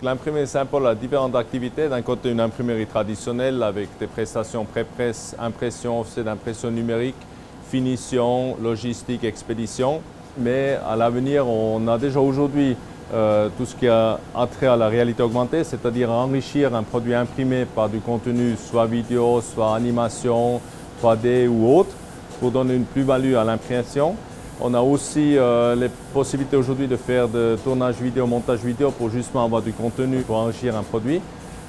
l'imprimerie Saint-Paul a différentes activités. D'un côté, une imprimerie traditionnelle avec des prestations pré-presse, impression, offset d'impression numérique, finition, logistique, expédition. Mais à l'avenir, on a déjà aujourd'hui tout ce qui a trait à la réalité augmentée, c'est-à-dire enrichir un produit imprimé par du contenu, soit vidéo, soit animation, 3D ou autre, pour donner une plus-value à l'impression. On a aussi les possibilités aujourd'hui de faire de tournage vidéo, montage vidéo pour justement avoir du contenu pour enrichir un produit.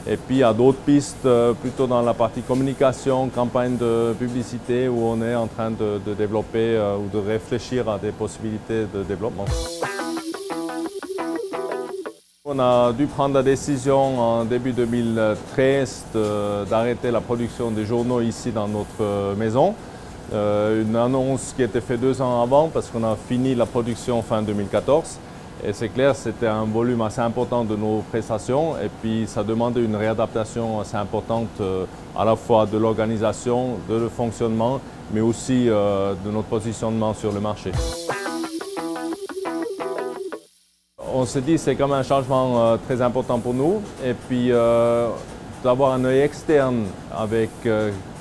Et puis il y a d'autres pistes plutôt dans la partie communication, campagne de publicité où on est en train de développer ou de réfléchir à des possibilités de développement. On a dû prendre la décision en début 2013 d'arrêter la production des journaux ici dans notre maison. Une annonce qui était faite 2 ans avant parce qu'on a fini la production fin 2014. Et c'est clair, c'était un volume assez important de nos prestations et puis ça demandait une réadaptation assez importante à la fois de l'organisation, de le fonctionnement, mais aussi de notre positionnement sur le marché. On s'est dit que c'est quand même un changement très important pour nous et puis d'avoir un œil externe avec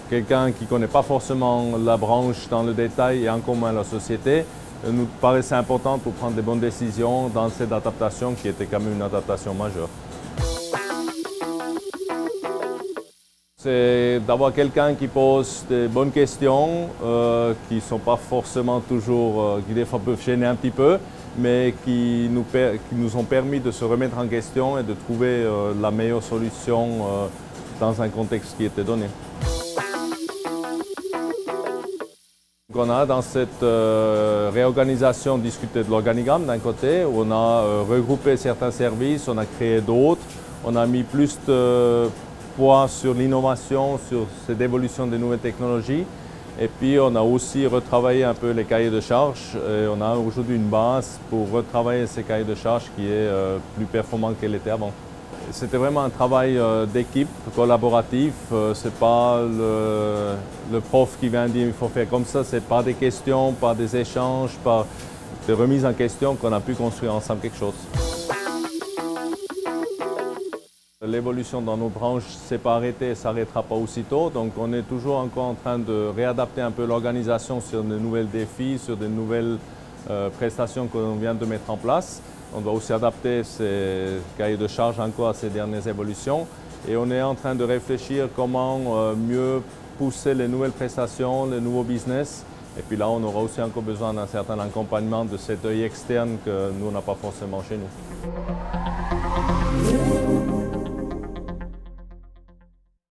quelqu'un qui ne connaît pas forcément la branche dans le détail et encore moins la société, nous paraissait important pour prendre des bonnes décisions dans cette adaptation qui était quand même une adaptation majeure. C'est d'avoir quelqu'un qui pose des bonnes questions, qui ne sont pas forcément toujours, qui des fois peuvent gêner un petit peu, mais qui nous ont permis de se remettre en question et de trouver la meilleure solution dans un contexte qui était donné. On a dans cette réorganisation discuté de l'organigramme d'un côté, où on a regroupé certains services, on a créé d'autres, on a mis plus de poids sur l'innovation, sur cette évolution des nouvelles technologies. Et puis on a aussi retravaillé un peu les cahiers de charges et on a aujourd'hui une base pour retravailler ces cahiers de charges qui est plus performant qu'elle était avant. C'était vraiment un travail d'équipe, collaboratif. Ce n'est pas le prof qui vient dire il faut faire comme ça, c'est par des questions, par des échanges, par des remises en question qu'on a pu construire ensemble quelque chose. L'évolution dans nos branches ne s'est pas arrêtée et ne s'arrêtera pas aussitôt. Donc on est toujours encore en train de réadapter un peu l'organisation sur de nouveaux défis, sur de nouvelles prestations qu'on vient de mettre en place. On doit aussi adapter ces cahiers de charges encore à ces dernières évolutions. Et on est en train de réfléchir comment mieux pousser les nouvelles prestations, les nouveaux business. Et puis là, on aura aussi encore besoin d'un certain accompagnement de cet œil externe que nous, on n'a pas forcément chez nous.